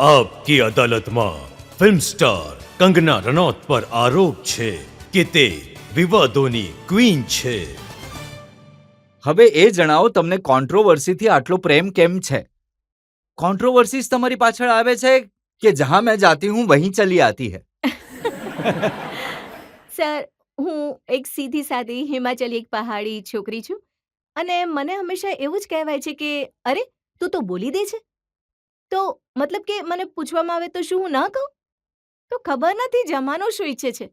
આપકી અદાલતમાં film star Kangana Ranaut પર આરોપ છે કે તે વિવાદોની ક્વીન છે. હવે એ જણાવો, તમને કોન્ટ્રોવર્સીથી આટલો પ્રેમ કેમ છે? કોન્ટ્રોવર્સીઝ તમારી પાછળ આવે છે કે જહાં મેં જાતી હું વહીં ચલી આતી હૈ? સર, હું એક સીધી સાદી હિમાચલી એક પહાડી છોકરી છું અને મને હંમેશા એવું જ કહેવાય છે કે અરે તું તો બોલી દે છે. તો મતલબ કે મને પૂછવામાં આવે તો શું હું ન કહું? તો ખબર નથી જમાનો શું ઈચ્છે છે.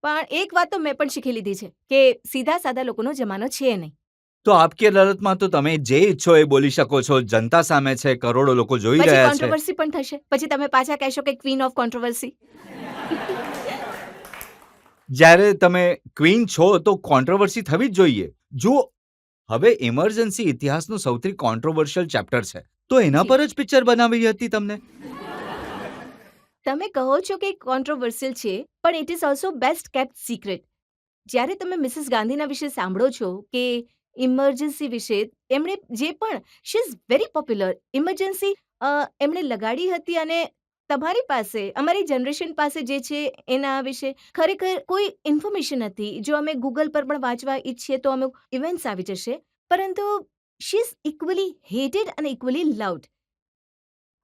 પણ એક વાત તો મેં પણ શીખી લીધી છે કે સીધા સાદા લોકોનો જમાનો છે નહીં. તો આપકી અદાલતમાં તો તમે જે ઈચ્છો એ બોલી શકો છો. જનતા સામે છે, કરોડો લોકો જોઈ પછી રહ્યા છે. કોન્ટ્રોવર્સી પણ થશે. પછી તમે પાછા કહેશો કે ક્વીન ઓફ કોન્ટ્રોવર્સી. જ્યારે તમે ક્વીન છો તો કોન્ટ્રોવર્સી થવી જ જોઈએ. જો હવે ઇમરજન્સી ઇતિહાસનું સૌથી કોન્ટ્રોવર્શિયલ ચેપ્ટર છે, તો એના જી. પર જ પિક્ચર બનાવી હતી તમને. તમે કહો છો કે કોન્ટ્રોવર્સિયલ છે, પણ it is also best kept secret. જ્યારે તમે મિસિસ ગાંધીના વિશે સાંભળો છો કે ઇમરજન્સી વિશે એમણે જે પણ she is very popular emergency એમણે લગાડી હતી અને તમારી પાસે અમારી જનરેશન પાસે જે છે એના વિશે ખરેખર કોઈ ઇન્ફોર્મેશન નથી. જો અમે ગૂગલ પર પણ વાંચવા ઈચ્છીએ તો અમુક ઇવેન્ટ્સ આવી જશે, પરંતુ શી ઇઝ ઇક્વલી હેટેડ અને ઇક્વલી લવ્ડ.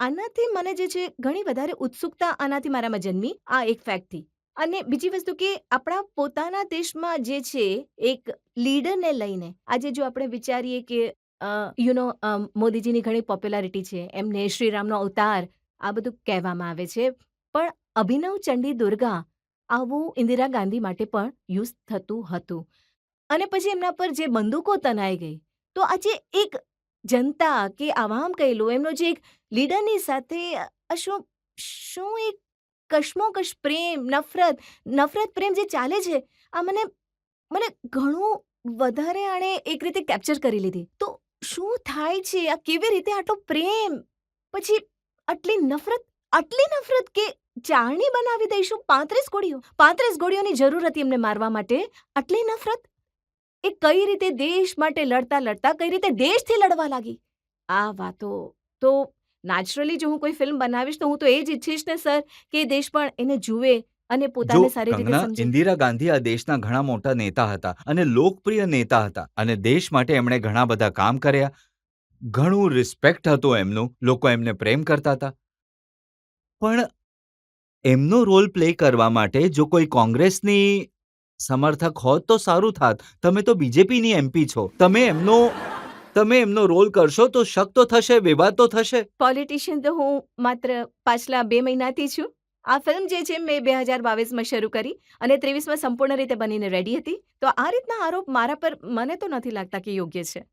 આનાથી મને જે છે ઘણી વધારે ઉત્સુકતા આનાથી મારામાં જન્મી આ એક ફેક્ટથી. અને બીજી વસ્તુ કે આપણા પોતાના દેશમાં જે છે એક લીડરને લઈને આજે જો આપણે વિચારીએ કે મોદીજીની ઘણી પોપ્યુલારિટી છે, એમને શ્રીરામનો અવતાર આ બધું કહેવામાં આવે છે, પણ અભિનવ ચંડી દુર્ગા આવું ઇન્દિરા ગાંધી માટે પણ યુઝ થતું હતું. અને પછી એમના પર જે બંદૂકો તનાઈ ગઈ, તો આજે એક જનતા કે આવામ કહી લો એમનો જે એક લીડરની સાથે શું શું એક કશમોકશ પ્રેમ નફરત પ્રેમ જે ચાલે છે, આ મને મને ઘણું વધારે આણે એક રીતે કેપ્ચર કરી લીધી. તો શું થાય છે? આ કેવી રીતે આટલો પ્રેમ પછી આટલી નફરત કે ચારણી બનાવી દઈશું 35 ગોળીઓની જરૂર હતી એમને મારવા માટે. આટલી નફરત એ કઈ રીતે દેશ માટે લડતા કઈ રીતે દેશથી લડવા લાગી. આ વાતો તો નેચરલી જો હું કોઈ ફિલ્મ બનાવીશ તો હું તો એ જ ઈચ્છીશ ને સર કે દેશ પણ એને જુએ અને જો પોતાને સારી રીતે કંગના, સમજે. ઇન્દિરા ગાંધી આ દેશના ઘણા મોટા નેતા હતા અને લોકપ્રિય નેતા હતા અને દેશ માટે એમણે ઘણા બધા કામ કર્યા. ઘણું રિસ્પેક્ટ હતું એમનું, લોકો એમને પ્રેમ કરતા હતા. પણ એમનો રોલ પ્લે કરવા માટે જો કોઈ કોંગ્રેસની સમર્થક હોત તો સારું થાત. તમે તો બીજેપીની એમપી છો. તમે એમનો રોલ કરશો તો શક તો થશે, વિવાદ તો થશે. પોલિટિશિયન તો હું માત્ર પાછલા 2 મહિનાથી છું. આ ફિલ્મ જે છે મેં 2022માં શરૂ કરી અને 23માં સંપૂર્ણ રીતે બનીને રેડી હતી. તો આ રીતના આરોપ મારા પર મને તો નથી લાગતા કે યોગ્ય છે.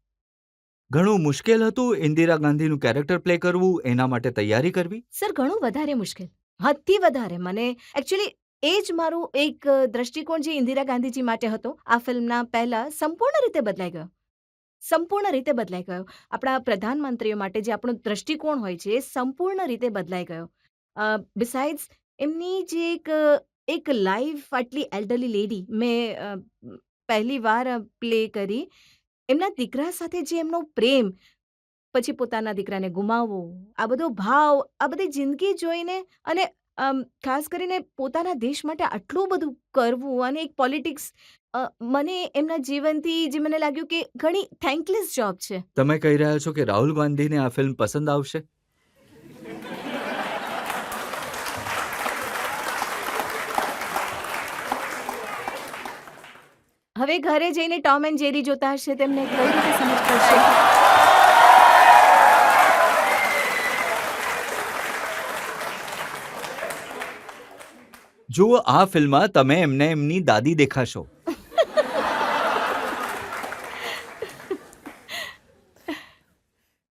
ઘણું મુશ્કેલ હતું ઇન્દિરા ગાંધીનું કેરેક્ટર પ્લે કરવું, એના માટે તૈયારી કરવી. સર ઘણું વધારે મુશ્કેલ, હદથી વધારે. મને એકચ્યુઅલી એ જ મારું એક દ્રષ્ટિકોણ જે ઇન્દિરા ગાંધીજી માટે હતો આ ફિલ્મના પહેલા સંપૂર્ણ રીતે બદલાઈ ગયો. આપણા પ્રધાનમંત્રીઓ માટે જે આપણો દ્રષ્ટિકોણ હોય છે એ સંપૂર્ણ રીતે બદલાઈ ગયો. બિસાઇડ્સ એમની જે એક લાઈફ આટલી એલ્ડરલી લેડી મેં પહેલી વાર પ્લે કરી. એમના દીકરા સાથે જે એમનો પ્રેમ, પછી પોતાના દીકરાને ગુમાવવો, આ બધો ભાવ, આ બધી જિંદગી જોઈને અને ખાસ કરીને પોતાના દેશ માટે આટલું બધું કરવું અને એક પોલિટિક્સ મને એમના જીવનથી જે મને લાગ્યું કે ઘણી થેન્કલેસ જોબ છે. તમે કહી રહ્યા છો કે રાહુલ ગાંધીને આ ફિલ્મ પસંદ આવશે? હવે ઘરે જઈને ટોમ એન્ડ જેરી જોતા હશે તેમને કઈ રીતે સમજ પડશે. જુઓ, આ ફિલ્મમાં તમે એમને એમની દાદી દેખાશો.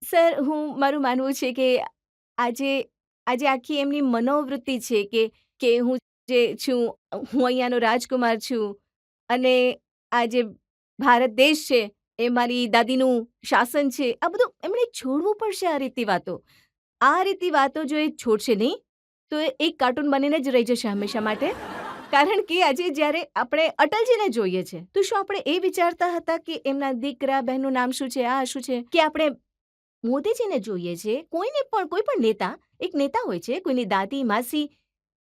સર મારું માનવું છે કે આજે આજે આખી એમની મનોવૃત્તિ છે કે હું જે છું હું અહીંયાનો રાજકુમાર છું અને આ જે ભારત દેશ છે એ મારી દાદીનું શાસન છે. આ બધું એમણે છોડવું પડશે. આ રીતિ વાતો જો એ છોડશે નહીં તો એ એક કાર્ટૂન બનીને જ રહી જશે હંમેશા માટે. કારણ કે આજે જ્યારે આપણે અટલજીને જોઈએ છે તો શું આપણે એ વિચારતા હતા કે એમના દીકરા બહેનનું નામ શું છે, આ શું છે, કે આપણે મોદીજીને જોઈએ છે, કોઈ પણ નેતા એક નેતા હોય છે, કોઈની દાદી, માસી,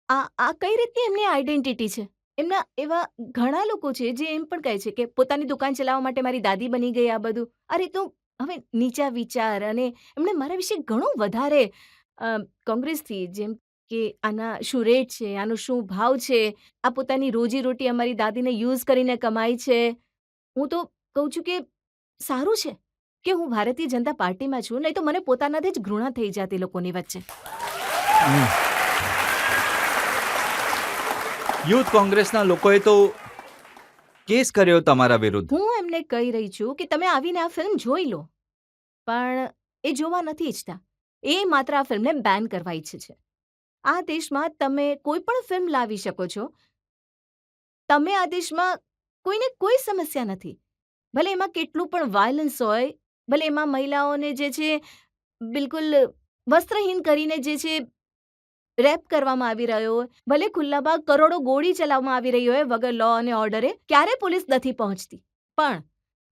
આ કઈ રીતની એમની આઈડેન્ટિટી છે? એમના એવા ઘણા લોકો છે જે એમ પણ કહે છે કે પોતાની દુકાન ચલાવવા માટે મારી દાદી બની ગઈ આ બધું. આ રીતનું હવે નીચા વિચાર અને એમણે મારા વિશે ઘણું વધારે કોંગ્રેસથી જેમ કે આના શું રેટ છે, આનો શું ભાવ છે, આ પોતાની રોજી-રોટી અમારી દાદીને યુઝ કરીને કમાઈ છે. હું તો કહું છું કે સારું છે કે હું ભારતીય જનતા પાર્ટીમાં છું, નહીં તો મને પોતાનાથી જ ઘૃણા થઈ જાત એ લોકોની વચ્ચે. યુથ કોંગ્રેસના લોકોએ તો કેસ કર્યો તમારા વિરુદ્ધ. હું એમને કહી રહી છું કે તમે આવીને આ ફિલ્મ જોઈ લો, પણ એ જોવા નથી ઈચ્છતા. એ માત્ર આ ફિલ્મને બેન કરવા ઈચ્છે છે. આ દેશમાં તમે કોઈ પણ ફિલ્મ લાવી શકો છો. તમે આ દેશમાં કોઈને કોઈ સમસ્યા નથી. ભલે એમાં કેટલું પણ વાયલન્સ હોય, ભલે એમાં મહિલાઓને જે છે બિલકુલ વસ્ત્રહીન કરીને જે છે રેપ કરવામાં આવી રહ્યો હોય, ભલે ખુલ્લામાં કરોડો ગોળી ચલાવવામાં આવી રહી હોય વગર લો અને ઓર્ડરે, ક્યારે પોલીસ નથી પહોંચતી. પણ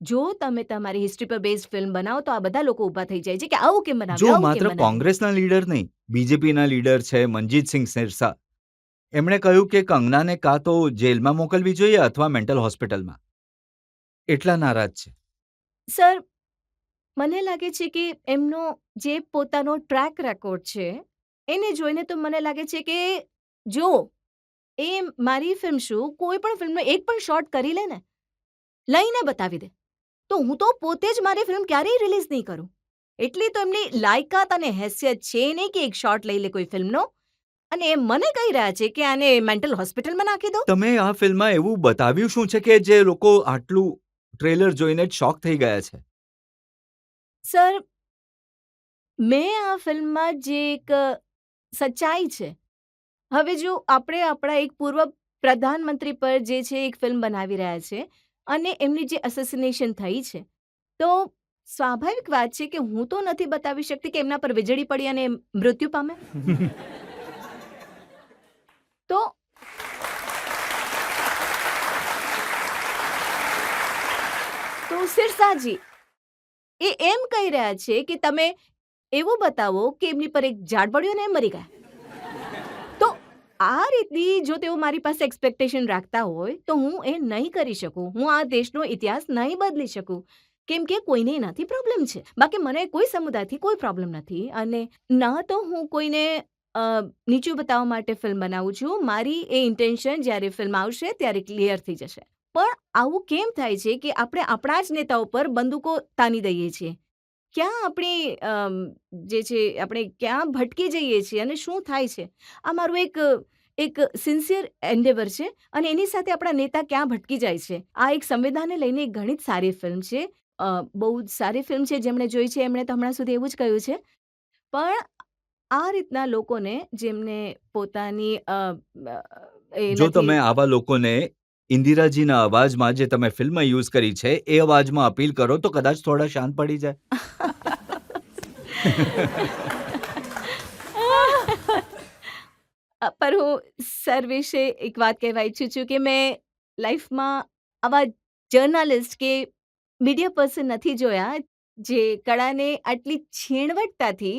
જો તમે તમારી હિસ્ટ્રી પર બેઝડ ફિલ્મ બનાવો તો આ બધા લોકો ઊભા થઈ જાય છે કે આવું કેમ બનાવ્યું, જો આવું કેમ માત્ર બનાવ્યું. કોંગ્રેસના લીડર નહીં, બીજેપીના લીડર છે મનજીતસિંહ સિરસા, એમણે કહ્યું કે કંગનાને કાં તો જેલમાં મોકલવી જોઈએ અથવા મેન્ટલ હોસ્પિટલમાં. એટલા નારાજ છે. સર, મને લાગે છે કે એમનો જે પોતાનો ટ્રેક રેકોર્ડ છે એને જોઈને તો મને લાગે છે કે જો એ મારી ફિલ્મ શું કોઈ પણ ફિલ્મનો એક પણ શોટ કરી લે ને, લઈને બતાવી દે, તો હું તો પોતે જ મારી ફિલ્મ ક્યારેય રિલીઝ નહીં કરું. એટલી તો એમની લાયકાત અને હેસિયત છે નહીં કે એક શોટ લઈ લે કોઈ ફિલ્મનો અને એ મને કહી રહ્યા છે કે આને મેન્ટલ હોસ્પિટલમાં નાખી દો. તમે આ ફિલ્મમાં એવું બતાવ્યું શું છે કે જે લોકો આટલું ટ્રેલર જોઈને જ શોક થઈ ગયા છે? સર, મેં આ ફિલ્મમાં જે એક સચ્ચાઈ છે, હવે જો આપણે આપણા એક પૂર્વ પ્રધાનમંત્રી પર જે છે એક ફિલ્મ બનાવી રહ્યા છે અને એમની જે અસેસિનેશન થઈ છે, તો સ્વાભાવિક વાત છે કે હું તો નથી બતાવી શકતી કે એમના પર વીજળી પડી અને મૃત્યુ પામે. તો સિરસાજી એ એમ કહી રહ્યા છે કે તમે એવું બતાવો કે એમની પર એક ઝાડ પડ્યું અને એ મરી ગયા. તો આ રીતની જો તેઓ મારી પાસે એક્સપેક્ટેશન રાખતા હોય તો હું એ નહીં કરી શકું. હું આ દેશનો ઇતિહાસ નહીં બદલી શકું, કેમ કે કોઈને એનાથી પ્રોબ્લેમ છે. બાકી મને કોઈ સમુદાયથી કોઈ પ્રોબ્લેમ નથી અને ના તો હું કોઈને નીચું બતાવવા માટે ફિલ્મ બનાવું છું. મારી એ ઇન્ટેન્શન જ્યારે ફિલ્મ આવશે ત્યારે ક્લિયર થઈ જશે. પણ આવું કેમ થાય છે કે આપણે આપણા જ નેતાઓ પર બંદૂકો તાની દઈએ છીએ? ક્યાં આપણી જે છે આપણે ક્યાં ભટકી જઈએ છીએ અને શું થાય છે? આ મારું એક સિન્સિયર એન્ડેવર છે અને એની સાથે આપણા નેતા ક્યાં ભટકી જાય છે. આ એક સંવિધાનને લઈને એક ઘણી જ સારી ફિલ્મ છે, બહુ જ સારી ફિલ્મ છે. જેમણે જોઈ છે એમણે તો હમણાં સુધી એવું જ કહ્યું છે. પણ આ રીતના લોકોને જેમને પોતાની જો તમે આવા લોકોને ઇન્દિરાજીના અવાજમાં જે તમે ફિલ્મ યુઝ કરી છે એ અવાજમાં અપીલ કરો તો કદાચ થોડા શાંત પડી જાય. પર હું સર વિશે એક વાત કહેવા ઈચ્છું છું કે મેં લાઈફમાં આવા જર્નાલિસ્ટ કે મીડિયા પર્સન નથી જોયા જે કળાને આટલી છીણવટતાથી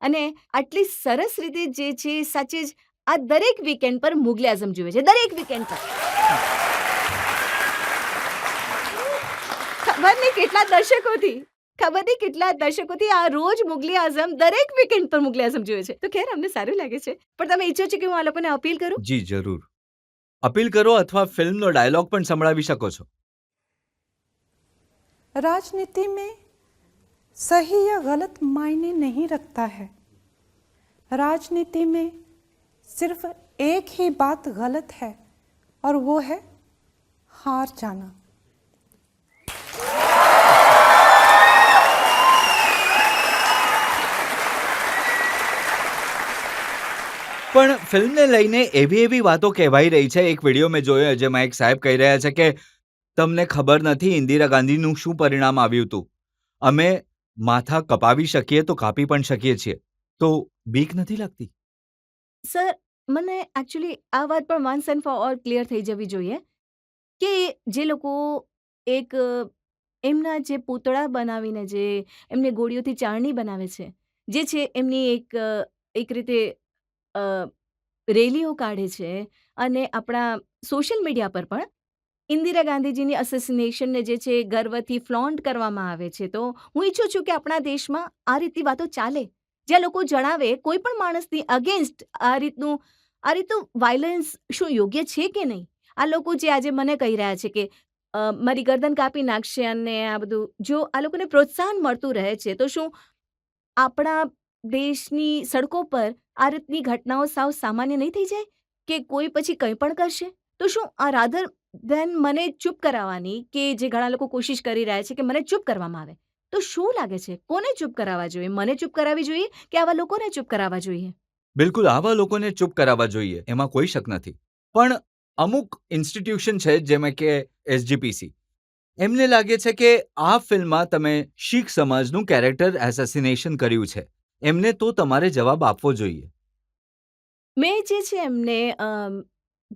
અને આટલી સરસ રીતે જે છે સાચે જ આ દરેક વીકેન્ડ પર મુગલે આઝમ જુએ છે. દરેક વીકેન્ડ પર ખબર નહીં કેટલા દશકોથી આ રોજ મુગલી આઝમ દરેક વીકેન્ડ પર મુગલે આઝમ જુએ છે. તો ખેર અમને સારું લાગે છે, પણ તમે ઈચ્છો છો કે હું આ લોકોને અપીલ કરું? જી જરૂર, અપીલ કરો અથવા ફિલ્મનો ડાયલોગ પણ સંભળાવી શકો છો. राजनीति में सही या गलत मायने नहीं रखता है. राजनीति में सिर्फ एक ही बात गलत है और वो है हार जाना. પણ ફિલ્મને લઈને એવી વાતો કહેવાઈ રહી છે. એક વિડીયો મેં જોયો જેમાં એક સાહેબ કહી રહ્યા છે કે તમને ખબર નથી ઇન્દિરા ગાંધીનું શું પરિણામ આવ્યું હતું. અમે માથા કપાવી શકીએ તો કાપી પણ શકીએ છીએ. તો બીક નથી લાગતી? સર, મને એકચ્યુઅલી આ વાત પણ once and for all clear થઈ જવી જોઈએ કે જે લોકો એક એમના જે પૂતળા બનાવીને જે એમને ગોળીઓથી ચાળણી બનાવે છે, જે છે એમની એક એક રીતે અ, રેલીઓ કાઢે છે અને આપણા સોશિયલ મીડિયા પર પણ ઇન્દિરા ગાંધીજીની અસેસિનેશનને જે છે ગર્વથી ફ્લોન્ટ કરવામાં આવે છે. તો હું ઈચ્છું છું કે આપણા દેશમાં આ રીતની વાતો ચાલે. જ્યાં લોકો જણાવે કોઈ પણ માણસની અગેન્સ્ટ આ રીતનું વાયલન્સ શું યોગ્ય છે કે નહીં? આ લોકો જે આજે મને કહી રહ્યા છે કે મારી ગરદન કાપી નાખશે અને આ બધું જો આ લોકોને પ્રોત્સાહન મળતું રહે છે તો શું આપણા દેશની સડકો પર આ રીતની ઘટનાઓ સાવ સામાન્ય નહીં થઈ જાય? કે કોઈ પછી કંઈ પણ કરશે? તો શું આ રાધર ધેન મને ચૂપ કરાવવાની કે જે ઘણા લોકો કોશિશ કરી રહ્યા છે કે મને ચૂપ કરવામાં આવે. તો શું લાગે છે કોને ચૂપ કરાવવા જોઈએ? મને ચૂપ કરાવવી જોઈએ કે આવા લોકોને ચૂપ કરાવવા જોઈએ? બિલકુલ આવા લોકોને ચૂપ કરાવવા જોઈએ, એમાં કોઈ શક નથી. પણ અમુક ઇન્સ્ટિટ્યુશન છે જેમ કે એસજીપીસી, એમને લાગે છે કે આ ફિલ્મમાં તમે શીખ સમાજનું કેરેક્ટર એસેસિનેશન કર્યું છે, એમને તો તમારે જવાબ આપવો જોઈએ. મેં જે છે એમને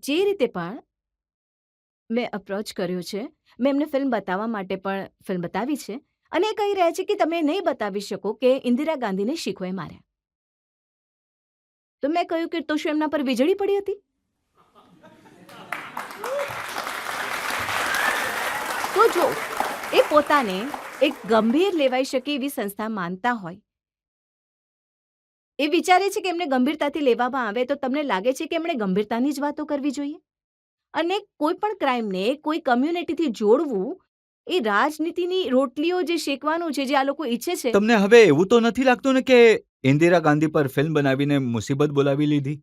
જે રીતે પણ મેં અપ્રોચ કર્યો છે, મેં એમને ફિલ્મ બતાવવા માટે પણ ફિલ્મ બતાવી છે અને એ કહી રહ્યા છે કે તમે નહીં બતાવી શકો કે ઇન્દિરા ગાંધીને શીખોએ માર્યા. તો મેં કહ્યું કે તો શું એમના પર વીજળી પડી હતી? તો જો એ પોતાને એક ગંભીર લેવાઈ શકે એવી સંસ્થા માનતા હોય, એ વિચારે છે કે એમને ગંભીરતાથી લેવામાં આવે તો તમને લાગે છે કે એમણે ગંભીરતાની જ વાતો કરવી જોઈએ? અને કોઈ પણ ક્રાઇમને કોઈ કમ્યુનિટીથી જોડવું એ રાજનીતિની રોટલીઓ જે શેકવાનું છે જે આ લોકો ઈચ્છે છે. તમને હવે એવું તો નથી લાગતું ને કે ઇન્દિરા ગાંધી પર ફિલ્મ બનાવીને મુસીબત બોલાવી લીધી?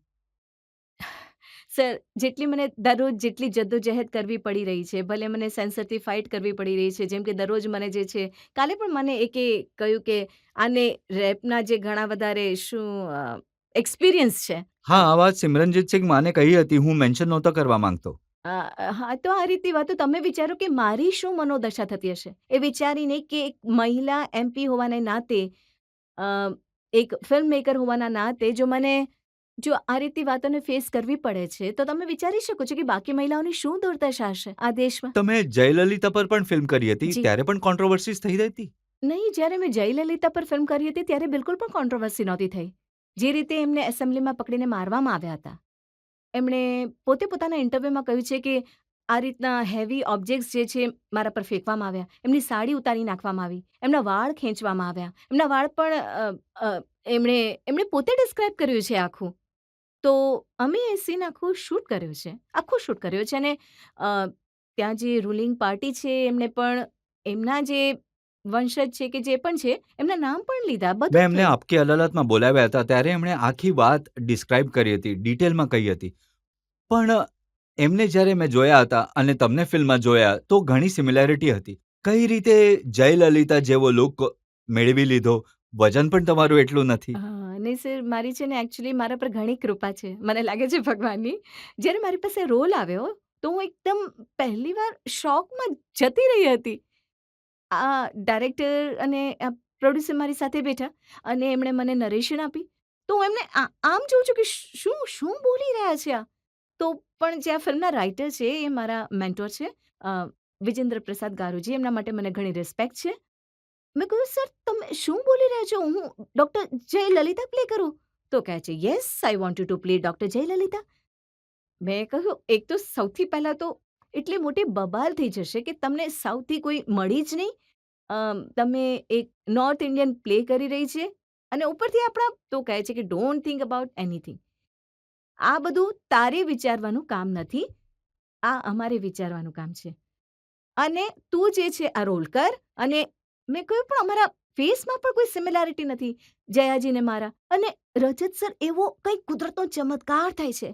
સર, જેટલી મને દરરોજ જેટલી જદ્દોજહેદ કરવી પડી રહી છે, ભલે મને સેન્સરથી ફાઇટ કરવી પડી રહી છે, જેમ કે દરરોજ મને જે છે કાલે પણ મને એકે કહ્યું કે આને રેપના જે ઘણા વધારે એક્સપિરિયન્સ છે. હા, આ વાત સિમરનજીત સિંહ માને કહી હતી, હું મેન્શન નહોતો કરવા માંગતો. હા, તો આ રીતની વાતો તમે વિચારો કે મારી શું મનોદશા થતી હશે એ વિચારીને કે એક મહિલા એમપી હોવાને નાતે, અ, એક ફિલ્મ મેકર હોવાના નાતે જો આ રીતની વાતોને ફેસ કરવી પડે છે તો તમે વિચારી શકો છો કે બાકી મહિલાઓની શું દુર્દશા હશે આ દેશમાં. તમે જયલલિતા પર પણ ફિલ્મ કરી હતી, જી. ત્યારે પણ કોન્ટ્રોવર્સીઝ થઈ રહી હતી. નહીં, જ્યારે મેં જયલલિતા પર ફિલ્મ કરી હતી ત્યારે બિલકુલ પણ કોન્ટ્રોવર્સી નહોતી થઈ. જે રીતે એમને એસેમ્બલીમાં પકડીને મારવામાં આવ્યા હતા, એમણે પોતે પોતાના ઇન્ટરવ્યૂમાં કહ્યું છે કે આ રીતના હેવી ઓબ્જેક્ટ્સ જે છે મારા પર ફેંકવામાં આવ્યા, એમની સાડી ઉતારી નાખવામાં આવી, એમના વાળ ખેંચવામાં આવ્યા, એમના વાળ પણ એમણે પોતે ડિસ્ક્રાઇબ કર્યું છે આખું. તો અમે એ સીન આખું શૂટ કર્યો છે અને ત્યાં જે રૂલિંગ પાર્ટી છે એમણે પણ એમના જે વંશજ છે કે જે પણ છે એમના નામ પણ લીધા, મેં બધું એમને થયું. આપકી અદાલતમાં બોલાવ્યા હતા, ત્યારે એમણે આખી વાત ડિસ્ક્રાઇબ કરી હતી, ડિટેલમાં કહી હતી. પણ એમને જ્યારે મેં જોયા હતા અને તમને ફિલ્મમાં જોયા તો ઘણી સિમિલેરિટી હતી. કઈ રીતે જયલલિતા જેવો લુક મેળવી લીધો? વજન પણ તમારું એટલું નથી. નહીં સર, મારી છે ને એકચ્યુઅલી મારા પર ઘણી કૃપા છે, મને લાગે છે ભગવાનની. જ્યારે મારી પાસે રોલ આવ્યો તો હું એકદમ પહેલીવાર શોકમાં જતી રહી હતી. આ ડાયરેક્ટર અને પ્રોડ્યુસર મારી સાથે બેઠા અને એમણે મને નરેશન આપી. તો હું એમને આમ જોઉં છું કે શું શું બોલી રહ્યા છે આ? તો પણ જે આ ફિલ્મના રાઇટર છે એ મારા મેન્ટોર છે, વિજેન્દ્ર પ્રસાદ ગારુજી, એમના માટે મને ઘણી રિસ્પેક્ટ છે. મેં કહ્યું, સર તમે શું બોલી રહ્યા છો? હું ડૉક્ટર જયલલિતા પ્લે કરું? તો કહે છે, yes, I want you to play doctor Jayalalithaa. મેં કહ્યું, એક તો સૌથી પહેલાં તો એટલી મોટી બબાલ થઈ જશે કે તમને સાઉથથી કોઈ મળી જ નહીં. તમે એક નોર્થ ઇન્ડિયન પ્લે કરી રહી છે અને ઉપરથી આપણા તો કહે છે કે ડોન્ટ થિંક અબાઉટ એનીથિંગ. આ બધું તારે વિચારવાનું કામ નથી, આ અમારે વિચારવાનું કામ છે. અને તું જે છે આ રોલ કર. અને મેં કહ્યું, પણ અમારા ફેસમાં પણ કોઈ સિમિલારિટી નથી જયાજીને મારા. અને રજત સર, એવો કંઈક કુદરતનો ચમત્કાર થાય છે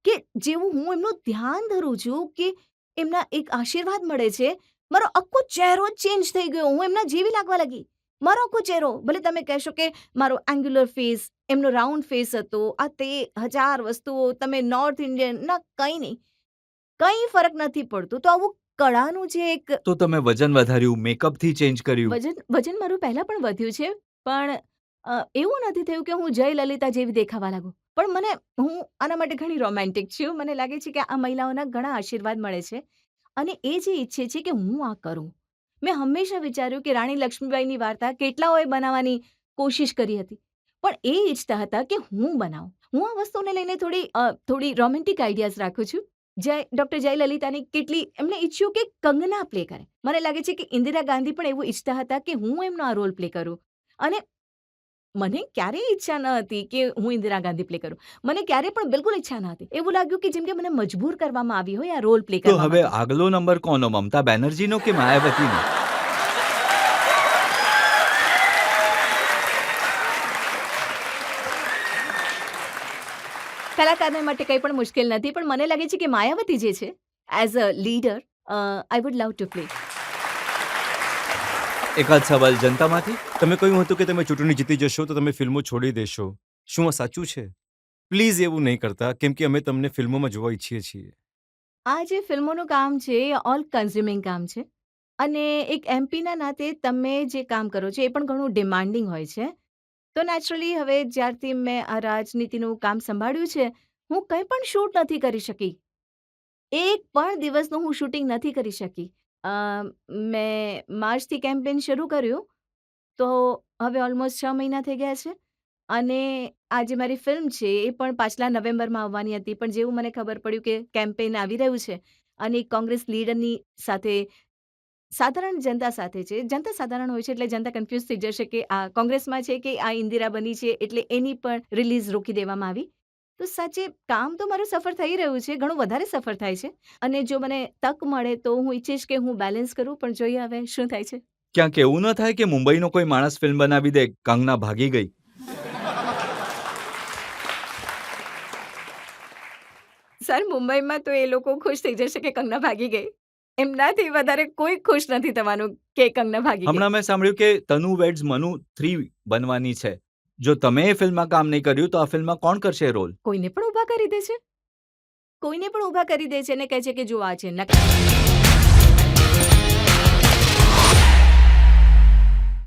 કે જેવું હું એમનું ધ્યાન ધરું છું કે એમના એક આશીર્વાદ મળે છે, મારો આખો ચહેરો ચેન્જ થઈ ગયો, હું એમના જેવી લાગવા લાગી. મારો આખો ચહેરો, ભલે તમે કહેશો કે મારો એંગ્યુલર ફેસ, એમનો રાઉન્ડ ફેસ હતો, આ તે 1000 વસ્તુઓ, તમે નોર્થ ઇન્ડિયન, ના કંઈ નહીં, કંઈ ફરક નથી પડતું. તો આવું કળાનું જે એક તો તમે વજન વધાર્યું, મેકઅપથી ચેન્જ કર્યું. વજન મારું પહેલાં પણ વધ્યું છે, પણ એવું નથી થયું કે હું જયલલિતા જેવી દેખાવા લાગું. પણ હું આના માટે ઘણી રોમેન્ટિક છું. મને લાગે છે કે આ મહિલાઓના ઘણા આશીર્વાદ મળે છે અને એ જે ઈચ્છે છે કે હું આ કરું. મેં હંમેશા વિચાર્યું કે રાણી લક્ષ્મીબાઈની વાર્તા કેટલાઓએ બનાવવાની કોશિશ કરી હતી, પણ એ ઈચ્છતા હતા કે હું બનાવું. હું આ વસ્તુને લઈને થોડી રોમેન્ટિક આઈડિયાઝ રાખું છું. ડૉક્ટર જયલલિતાની એમણે ઈચ્છ્યું કે કંગના પ્લે કરે. મને લાગે છે કે ઇન્દિરા ગાંધી પણ એવું ઈચ્છતા હતા કે હું એમનો આ રોલ પ્લે કરું. અને મને ક્યારેય ઈચ્છા ન હતી કે હું ઇન્દિરા ગાંધી પ્લે કરું. મને ક્યારેય પણ બિલકુલ ઈચ્છા ન હતી. એવું લાગ્યું કે જેમ કે મને મજબૂર કરવામાં આવી હોય આ રોલ પ્લે તો કરવા હવે માટે. આગલો નંબર કોનો, મમતા બેનર્જીનો કે માયાવતીનો? કલાકારને માટે કંઈ પણ મુશ્કેલ નથી, પણ મને લાગે છે કે માયાવતી જે છે as a leader I would love to play. એકાદ સવાલ જનતામાંથી. તમે કહ્યું હતું કે તમે ચૂંટણી જીતી જશો તો તમે ફિલ્મો છોડી દેશો. શું આ સાચું છે? પ્લીઝ એવું નહીં કરતા, કેમ કે અમે તમને ફિલ્મોમાં જોવા ઈચ્છીએ છીએ. આ જે ફિલ્મોનું કામ છે એ ઓલ કન્ઝ્યુમિંગ કામ છે અને એક એમપીના નાતે તમે જે કામ કરો છો એ પણ ઘણું ડિમાન્ડિંગ હોય છે. તો નેચરલી હવે જ્યારથી મેં આ રાજનીતિનું કામ સંભાળ્યું છે, હું કંઈ પણ શૂટ નથી કરી શકી. એક પણ દિવસનું હું શૂટિંગ નથી કરી શકી. મેં માર્ચથી કેમ્પેન શરૂ કર્યું, તો હવે ઓલમોસ્ટ 6 મહિના થઈ ગયા છે અને આ જે મારી ફિલ્મ છે એ પણ પાછલા નવેમ્બરમાં આવવાની હતી. પણ જેવું મને ખબર પડ્યું કે કેમ્પેન આવી રહ્યું છે અને એક કોંગ્રેસ લીડરની સાથે સાધારણ જનતા સાથે છે. જનતા સાધારણ હોય છે એટલે જનતા કન્ફ્યુઝ થઈ જશે કે આ કોંગ્રેસમાં છે કે આ ઇન્દિરા બની છે, એટલે એની પણ રિલીઝ રોકી દેવામાં આવી. તો સાચે કામ તો મારું સફળ થઈ રહ્યું છે, ઘણું વધારે સફળ થાય છે અને જો મને તક મળે તો હું ઈચ્છીશ કે હું બેલેન્સ કરું, પણ જોઈએ હવે શું થાય છે. ક્યાંક એવું ન થાય કે મુંબઈનો કોઈ માણસ ફિલ્મ બનાવી દે, કંગના ભાગી ગઈ? સર, મુંબઈમાં તો એ લોકો ખુશ થઈ જશે કે કંગના ભાગી ગઈ. એમનાથી વધારે કોઈ ખુશ નથી થવાનું કે કંગના ભાગી ગઈ. હમણાં મેં સાંભળ્યું કે તનુ વેડ્સ મનુ 3 બનવાની છે. જો તમે એ ફિલ્મમાં કામ નહીં કર્યું તો આ ફિલ્મમાં કોણ કરશે રોલ? કોઈને પણ ઊભા કરી દે છે. કોઈને પણ ઊભા કરી દે છે અને કહે છે કે જો આ છે નકલી.